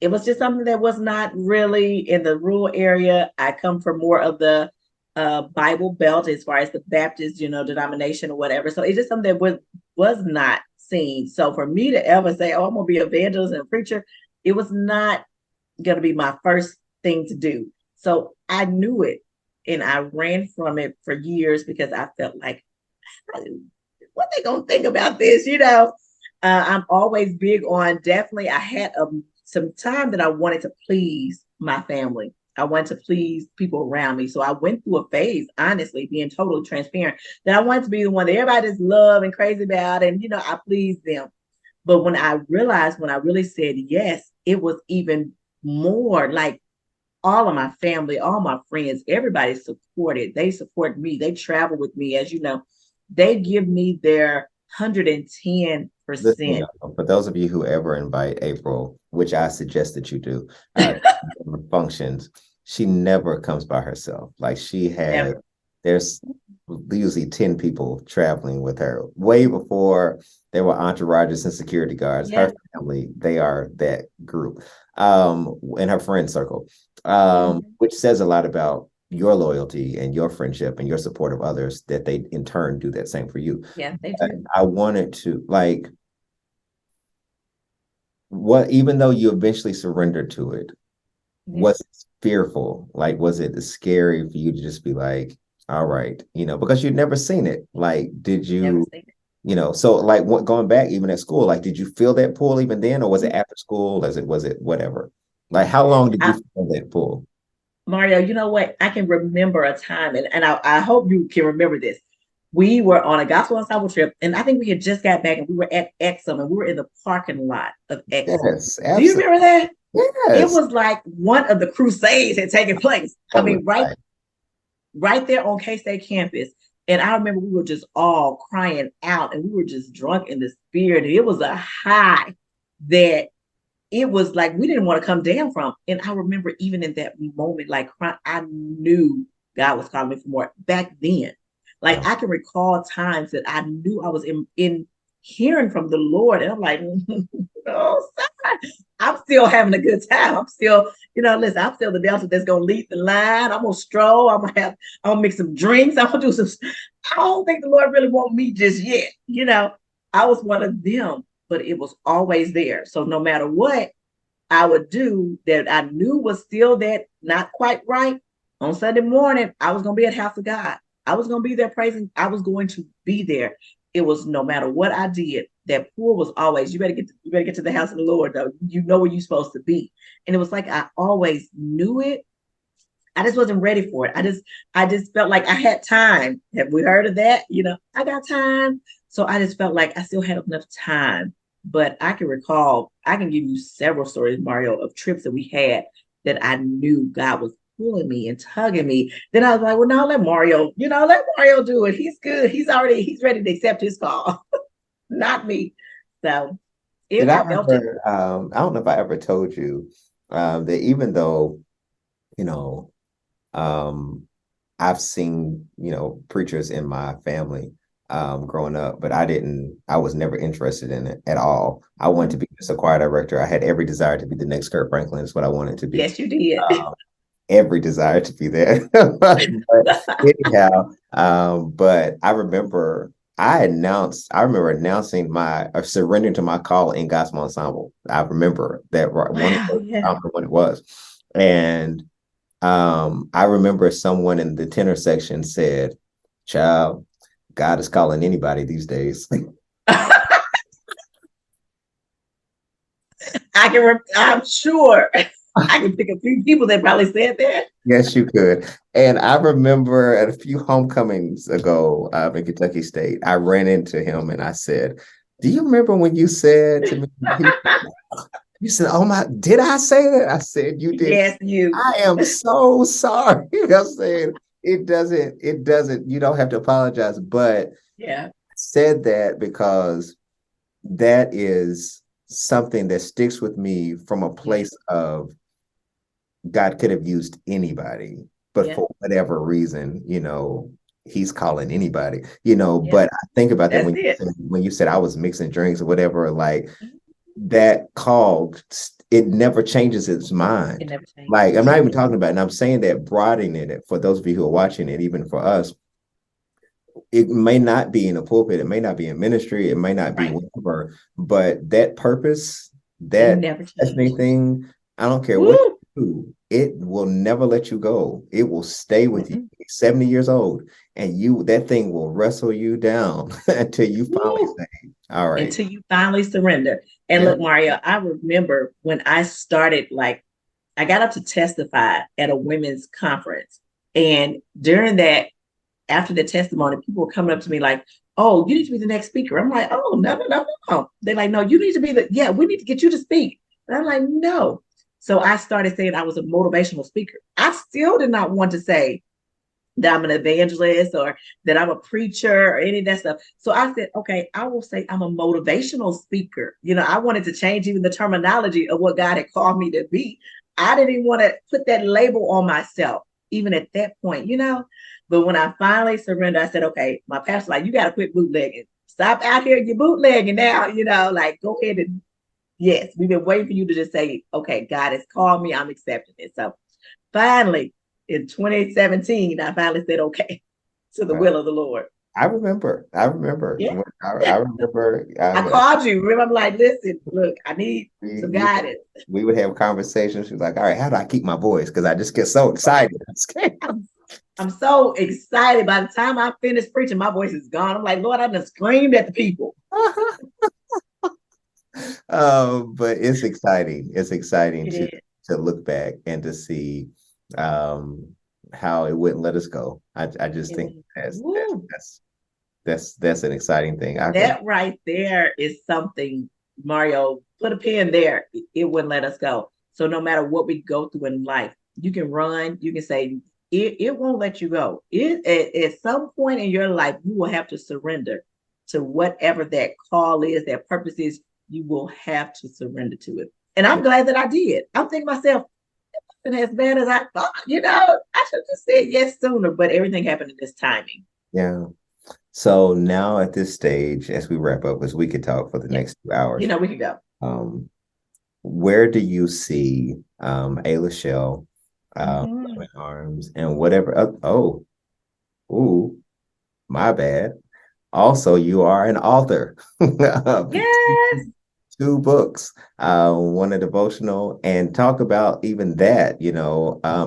it was just something that was not really in the rural area. I come from more of the Bible Belt as far as the Baptist, denomination or whatever. So it's just something that was not seen. So for me to ever say, "Oh, I'm gonna be an evangelist and a preacher," it was not gonna be my first thing to do. So I knew it, and I ran from it for years because I felt like, what they gonna think about this? I'm always big on, definitely. I had some time that I wanted to please my family. I wanted to please people around me. So I went through a phase, honestly, being totally transparent, that I wanted to be the one that everybody just love and crazy about, and I pleased them. But when I realized, when I really said yes, it was even more like all of my family, all my friends, everybody supported. They support me. They travel with me, as you know. They give me their Listen, 110%. y'all, for those of you who ever invite April, which I suggest that you do, functions, she never comes by herself. Like Never. there's usually 10 people traveling with her. Way before there were entourages and security guards, her Yeah. family, they are that group, in her friend circle, Mm-hmm. which says a lot about your loyalty and your friendship and your support of others, that they in turn do that same for you. Yeah, they do. I wanted to, like, what, even though you eventually surrendered to it, Yeah. was it fearful? Like, was it scary for you to just be like, all right, because you'd never seen it. Like, did Never you, seen it. so like going back even at school, like, did you feel that pull even then, or was it Mhm. after school? Was it whatever? Like, how long did you I, feel that pull? Mario, you know what? I can remember a time, and I hope you can remember this. We were on a gospel ensemble trip, and I think we had just got back, and we were at Exum, and we were in the parking lot of Exum. Yes, Do you absolutely. remember that? It Yes. was like one of the crusades had taken place. I Totally mean, right, right. right there on K-State campus. And I remember we were just all crying out, and we were just drunk in the spirit. And it was a high that it was like we didn't want to come down from. And I remember even in that moment, like I knew God was calling me for more back then. Like I can recall times that I knew I was in hearing from the Lord, and I'm like, oh, I'm still having a good time. I'm still, listen, I'm still the Delta that's gonna lead the line. I'm gonna stroll. I'm gonna make some drinks. I'm gonna do some. I don't think the Lord really want me just yet. I was one of them, but it was always there. So no matter what I would do that I knew was still that not quite right, on Sunday morning, I was gonna be at House of God. I was gonna be there praising. I was going to be there. It was no matter what I did. That pool was always, you better get to the house of the Lord though. You know where you're supposed to be. And it was like I always knew it. I just wasn't ready for it. I just felt like I had time. Have we heard of that? I got time. So I just felt like I still had enough time. But I can recall, I can give you several stories, Mario, of trips that we had that I knew God was pulling me and tugging me. Then I was like, well, no, let Mario do it. He's good. He's ready to accept his call, not me. So Did I I felt it. ever, I don't know if I ever told you, that even though, you know, um, I've seen, preachers in my family, growing up, but I was never interested in it at all. I wanted to Mhm. be just a choir director. I had every desire to be the next Kurt Franklin, is what I wanted to be. Yes, you did. Um, every desire to be there. But anyhow, but I remember announcing my or surrendering to my call in gospel ensemble. I remember that, right, one of Wow. those, I Yeah. don't remember when it was. And I remember someone in the tenor section said, "Child, God is calling anybody these days." I'm sure. I can pick a few people that probably said that. Yes, you could. And I remember at a few homecomings ago in Kentucky State, I ran into him and I said, "Do you remember when you said to me?" You said, "Oh my, did I say that?" I said, "You did." Yes, you. I am so sorry. I'm saying it doesn't, you don't have to apologize. But I Yeah, said that because that is something that sticks with me from a yeah, place of God could have used anybody, but yeah, for whatever reason, he's calling anybody, yeah. but I think about that That's when it. you said I was mixing drinks or whatever, like that call, it never changes its It mind. never changes. Like I'm not even Mm-hmm. talking about, and I'm saying that broadening it for those of you who are watching it, even for us, it may not be in a pulpit, it may not be in ministry, it may not be Right. whatever, but that purpose, It that never destiny changed. thing, I don't care what Woo! you do, it will never let you go. It will stay with you. Mm-mm. 70 years old, and that thing will wrestle you down until you finally Woo! say, all right, Until you finally surrender. And yeah, look, Mario, I remember when I started, like, I got up to testify at a women's conference. And during that, after the testimony, people were coming up to me like, "Oh, you need to be the next speaker." I'm like, "Oh, no, no, no, no." They're like, "No, you need to be yeah, we need to get you to speak." And I'm like, "No." So I started saying I was a motivational speaker. I still did not want to say that I'm an evangelist or that I'm a preacher or any of that stuff. So I said, okay, I will say I'm a motivational speaker. I wanted to change even the terminology of what God had called me to be. I didn't even want to put that label on myself, even at that point. But when I finally surrendered, I said, okay, my pastor, like, you got to quit bootlegging. Stop out here, you're bootlegging now, like, go ahead and, yes, we've been waiting for you to just say, okay, God has called me, I'm accepting it. So finally, in 2017, I finally said, okay, to the uh, will of the Lord. I remember, Yeah. I remember, I called you. Remember, I'm like, listen, look, I need we, some we, guidance. we would have conversations. She was like, all right, how do I keep my voice? Because I just get so excited. I'm, I'm so excited. By the time I finish preaching, my voice is gone. I'm like, Lord, I just screamed at the people. But it's exciting. It's exciting It to is. look back and to see um, how it wouldn't let us go. I just It think is. that's that's Woo. that's that's an exciting thing. I can That right there is something, Mario, put a pin there. It wouldn't let us go. So no matter what we go through in life, you can run, you can say, it won't let you go. At some point in your life, you will have to surrender to whatever that call is, that purpose is. You will have to surrender to it. And I'm glad that I did. I'm thinking to myself, it as bad as I thought, I should have just said yes sooner, but everything happened in this timing. yeah. So now at this stage, as we wrap up, as we could talk for the Yeah. next 2 hours, We can go. um, where do you see a Lachelle, Mhm. loving arms and whatever? Ooh, my bad. Also, you are an author of Yes. two books, one a devotional, and talk about even that,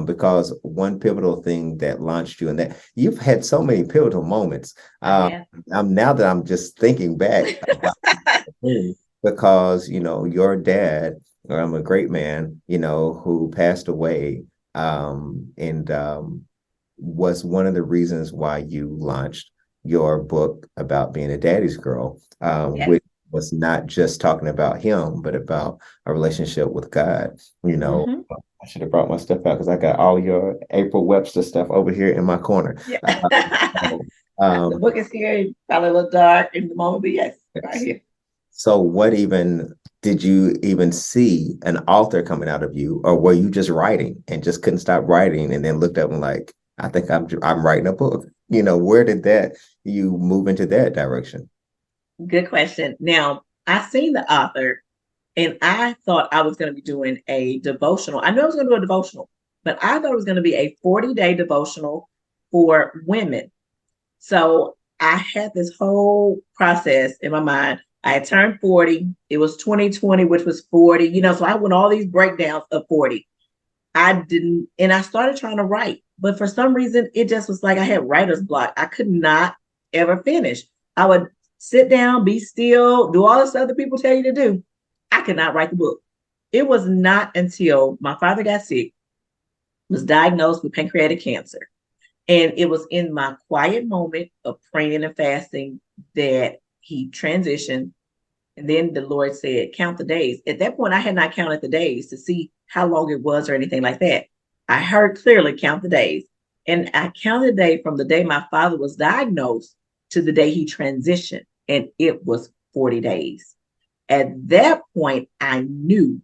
because one pivotal thing that launched you and that you've had so many pivotal moments. I Um, have. now that I'm just thinking back about because, your dad, a great man, who passed away, and was one of the reasons why you launched your book about being a daddy's girl, Yes. which was not just talking about him, but about a relationship with God. Hmm. I should have brought my stuff out because I got all your April Webster stuff over here in my corner. Yeah. So, The um, book is here, probably a little dark in the moment, but yes, right yes. here. So what even did you even see an author coming out of you, or were you just writing and just couldn't stop writing and then looked up and like, I think I'm writing a book. Where did that you move into that direction? Good question. Now, I seen the author and I thought I was going to be doing a devotional. I knew I was going to do a devotional, but I thought it was going to be a 40-day devotional for women. So I had this whole process in my mind. I had turned 40. It was 2020, which was 40, so I went all these breakdowns of 40. I didn't, and I started trying to write, but for some reason, it just was like I had writer's block. I could not ever finish. I would sit down, be still, do all the stuff that people tell you to do. I could not write the book. It was not until my father got sick, was diagnosed with pancreatic cancer. And it was in my quiet moment of praying and fasting that he transitioned. And then the Lord said, count the days. At that point, I had not counted the days to see how long it was or anything like that. I heard clearly count the days. And I counted the day from the day my father was diagnosed to the day he transitioned. And it was 40 days. At that point, I knew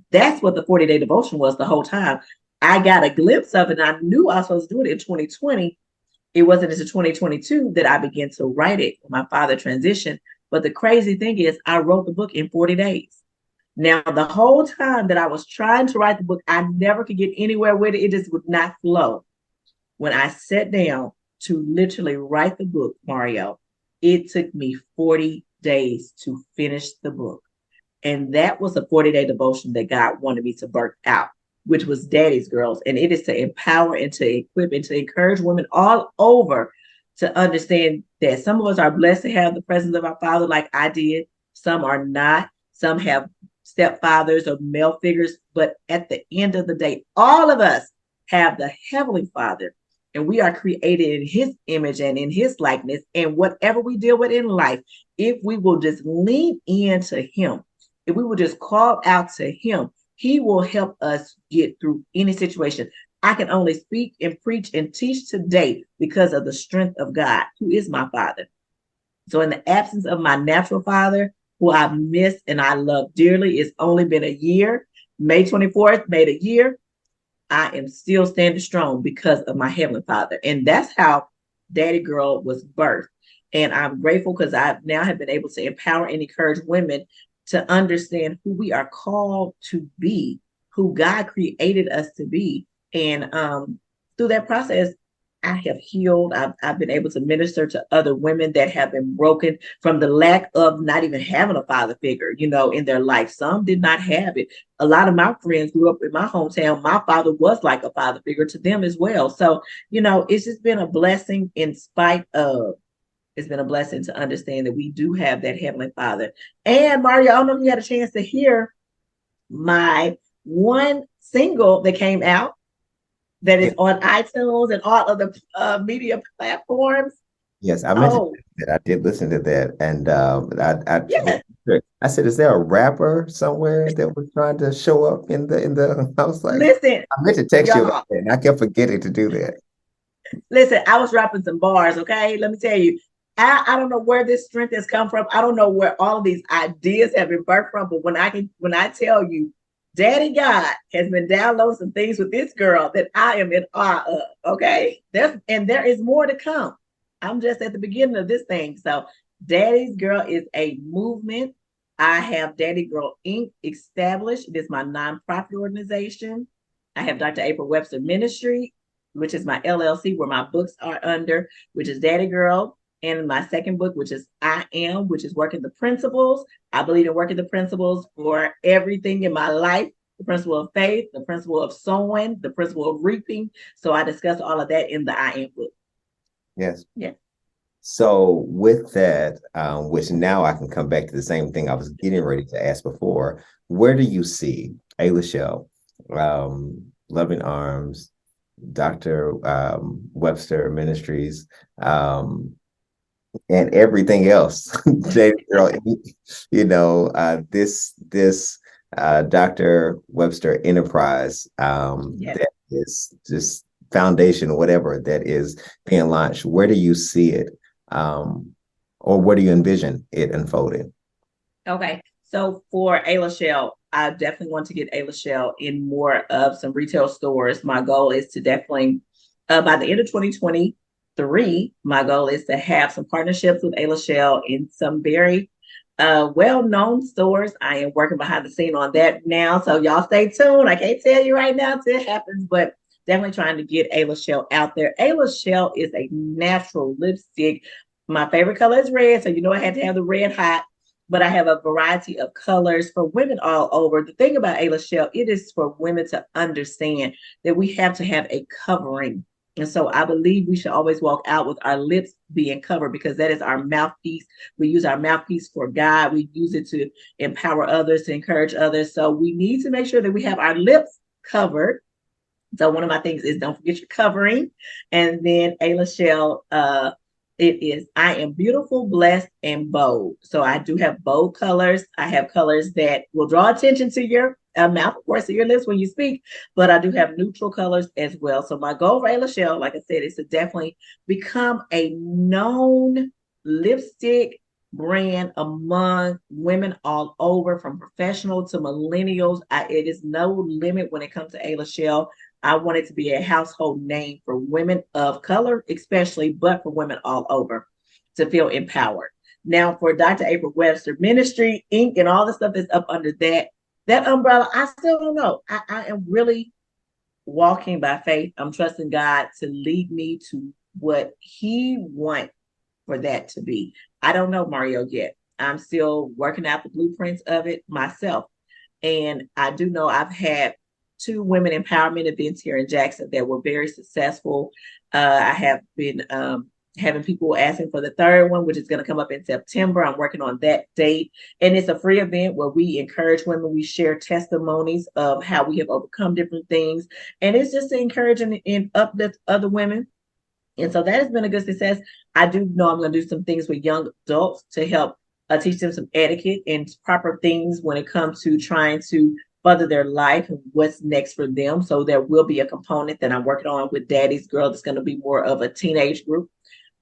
that's what the 40-day devotion was the whole time. I got a glimpse of it and I knew I was supposed to do it in 2020. It wasn't until 2022 that I began to write it when my father transitioned. But the crazy thing is, I wrote the book in 40 days. Now, the whole time that I was trying to write the book, I never could get anywhere with it. It just would not flow. When I sat down to literally write the book, Mario, it took me 40 days to finish the book. And that was a 40-day devotion that God wanted me to birth out, which was Daddy's Girls. And it is to empower and to equip and to encourage women all over to understand that some of us are blessed to have the presence of our father like I did. Some are not. Some have stepfathers or male figures. But at the end of the day, all of us have the Heavenly Father. And we are created in his image and in his likeness. And whatever we deal with in life, if we will just lean into him, if we will just call out to him, he will help us get through any situation. I can only speak and preach and teach today because of the strength of God, who is my father. So in the absence of my natural father, who I miss and I love dearly, it's only been a year. May 24th made a year. I am still standing strong because of my Heavenly Father. And that's how Daddy Girl was birthed. And I'm grateful because I now have been able to empower and encourage women to understand who we are called to be, who God created us to be. And through that process, I have healed. I've been able to minister to other women that have been broken from the lack of not even having a father figure, in their life. Some did not have it. A lot of my friends grew up in my hometown. My father was like a father figure to them as well. So, it's just been a blessing in spite of. It's been a blessing to understand that we do have that Heavenly Father. And Mario, I don't know if you had a chance to hear my one single that came out that is on iTunes and all of the media platforms. Yes, I mentioned Oh, that I did listen to that, and yeah. I said, "Is there a rapper somewhere that was trying to show up in the?" I was like, Listen, I meant to text you about y'all. that, and I kept forgetting to do that. Listen, I was rapping some bars, okay? Let me tell you. I don't know where this strength has come from. I don't know where all of these ideas have been birthed from, but when I tell you, Daddy God has been downloading some things with this girl that I am in awe of. Okay. There is more to come. I'm just at the beginning of this thing. So Daddy's Girl is a movement. I have Daddy Girl Inc. established. It is my nonprofit organization. I have Dr. April Webster Ministry, which is my LLC, where my books are under, which is Daddy Girl. And my second book, which is I Am, which is working the principles. I believe in working the principles for everything in my life, the principle of faith, the principle of sowing, the principle of reaping. So I discuss all of that in the I Am book. Yes. Yeah. So with that, which now I can come back to the same thing I was getting ready to ask before. Where do you see LaShawn, Loving Arms, Dr. Webster Ministries, and everything else? Baby girl, this Dr. Webster Enterprise, Yes. that is just foundation, whatever that is being launched. Where do you see it, or where do you envision it unfolding? Okay. So for Ayla Shell, I definitely want to get Ayla Shell in more of some retail stores. My goal is to definitely, by the end of 2023, my goal is to have some partnerships with Ayla Shell in some very well-known stores. I am working behind the scene on that now. So y'all stay tuned. I can't tell you right now until it happens, but definitely trying to get Ayla Shell out there. Ayla Shell is a natural lipstick. My favorite color is red. So I had to have the red hot, but I have a variety of colors for women all over. The thing about Ayla Shell, it is for women to understand that we have to have a covering And so I believe we should always walk out with our lips being covered because that is our mouthpiece. We use our mouthpiece for God. We use it to empower others, to encourage others. So we need to make sure that we have our lips covered. So one of my things is don't forget your covering. And then Ayla Shell, it is I am beautiful, blessed, and bold. So I do have bold colors. I have colors that will draw attention to your mouth, of course, to your lips when you speak, but I do have neutral colors as well. So my goal for Ayla Shell, like I said, is to definitely become a known lipstick brand among women all over, from professional to millennials. It is no limit when it comes to Ayla Shell. I want it to be a household name for women of color, especially, but for women all over to feel empowered. Now, for Dr. April Webster Ministry, Inc., and all the stuff that's up under that umbrella, I still don't know. I am really walking by faith. I'm trusting God to lead me to what He wants for that to be. I don't know, Mario, yet. I'm still working out the blueprints of it myself. And I do know I've had two women empowerment events here in Jackson that were very successful. I have been having people asking for the third one, which is going to come up in September. I'm working on that date. And it's a free event where we encourage women. We share testimonies of how we have overcome different things. And it's just to encourage and uplift other women. And so that has been a good success. I do know I'm going to do some things with young adults to help teach them some etiquette and proper things when it comes to trying to further their life and what's next for them. So there will be a component that I'm working on with Daddy's Girl that's going to be more of a teenage group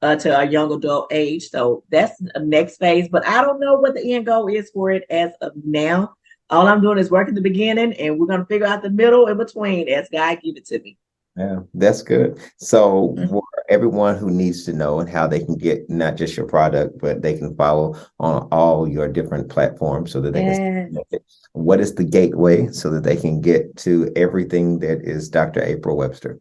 to a young adult age. So that's a next phase. But I don't know what the end goal is for it as of now. All I'm doing is working the beginning, and we're going to figure out the middle in between as God give it to me. Yeah, that's good. So Mhm. for everyone who needs to know and how they can get not just your product, but they can follow on all your different platforms so that they can Yes. what is the gateway so that they can get to everything that is Dr. April Webster?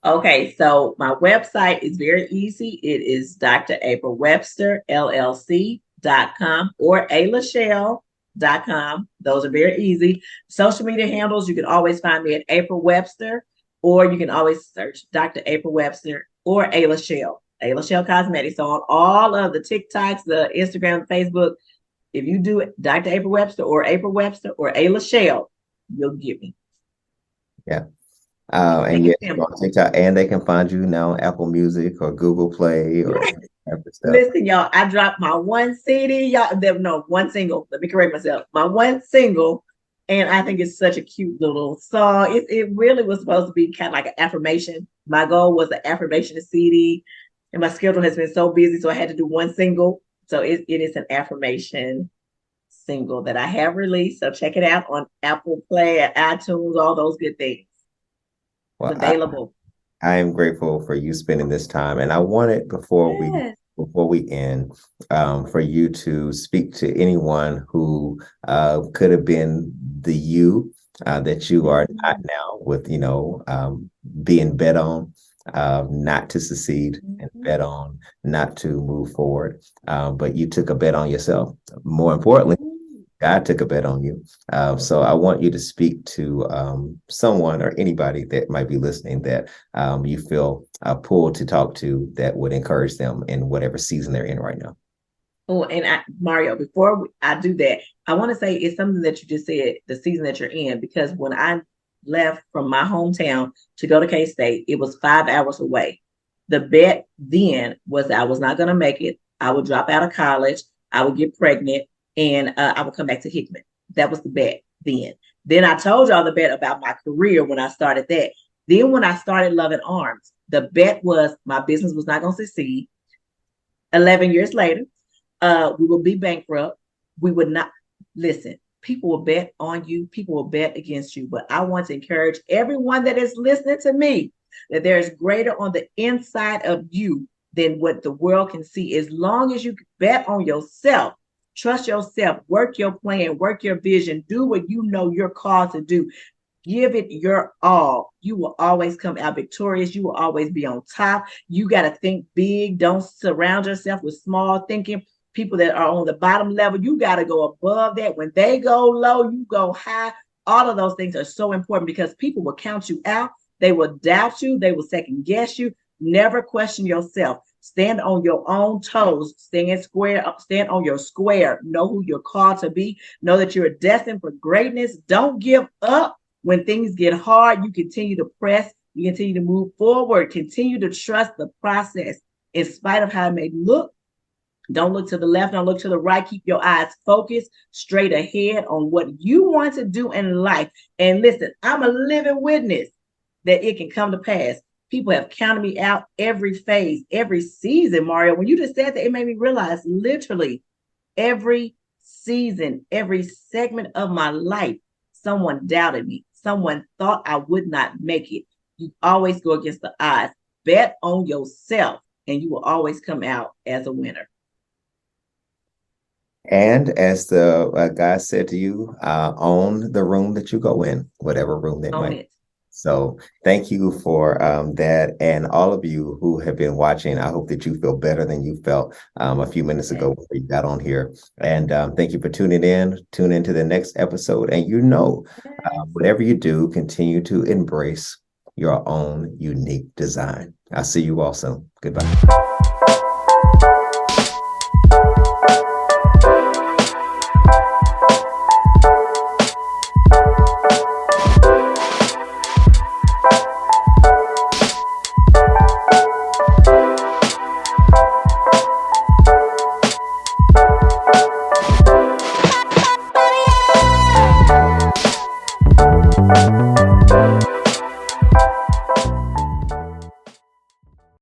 Okay, so my website is very easy. It is Dr. April Webster, LLC.com or alashell.com. Those are very easy. Social media handles, you can always find me at April Webster, or you can always search Dr. April Webster or Ayla Shell, Ayla Shell Cosmetics. So on all of the TikToks, the Instagram, Facebook, if you do it, Dr. April Webster or Ayla Shell, you'll get me. Yeah. Make And it yes, simple. on TikTok, and they can find you now on Apple Music or Google Play or Yes. other stuff. Listen, y'all, I dropped my one CD, y'all. No, one single. Let me correct myself. My one single, and I think it's such a cute little song. It really was supposed to be kind of like an affirmation. My goal was an affirmation CD, and my schedule has been so busy, so I had to do one single. So it is an affirmation single that I have released. So check it out on Apple Play, iTunes, all those good things. It's Well, available. I am grateful for you spending this time, and I wanted Yes. before we end, for you to speak to anyone who could have been the you that you are not Mhm. now, with being bet on not to succeed and Mhm. bet on not to move forward, but you took a bet on yourself. More importantly, Mhm. God took a bet on you. So I want you to speak to someone or anybody that might be listening that you feel pulled to talk to that would encourage them in whatever season they're in right now. Oh, and Mario, before I do that, I want to say it's something that you just said, the season that you're in, because when I left from my hometown to go to K State, it was 5 hours away. The bet then was I was not going to make it. I would drop out of college, I would get pregnant, and I would come back to Hickman. That was the bet then. Then I told y'all the bet about my career when I started that. Then when I started Loving Arms, the bet was my business was not going to succeed. 11 years later, we will be bankrupt. We would not listen. People will bet on you. People will bet against you. But I want to encourage everyone that is listening to me that there is greater on the inside of you than what the world can see. As long as you bet on yourself, trust yourself, work your plan, work your vision, do what you know you're called to do. Give it your all. You will always come out victorious. You will always be on top. You got to think big. Don't surround yourself with small thinking. People that are on the bottom level, you got to go above that. When they go low, you go high. All of those things are so important because people will count you out They will doubt you. They will second guess you. Never question yourself. Stand on your own toes. Stand on your square. Know who you're called to be. Know that you're destined for greatness. Don't give up when things get hard. You continue to press. You continue to move forward. Continue to trust the process in spite of how it may look. Don't look to the left, don't look to the right. Keep your eyes focused straight ahead on what you want to do in life. And listen, I'm a living witness that it can come to pass. People have counted me out every phase, every season, Mario. When you just said that, it made me realize literally every season, every segment of my life, someone doubted me. Someone thought I would not make it. You always go against the odds. Bet on yourself, and you will always come out as a winner. And as the guy said to you, own the room that you go in, whatever room that Own might be. it. So thank you for that. And all of you who have been watching, I hope that you feel better than you felt a few minutes ago before you got on here. And thank you for tuning in. Tune into the next episode. And whatever you do, continue to embrace your own unique design. I'll see you all soon. Goodbye.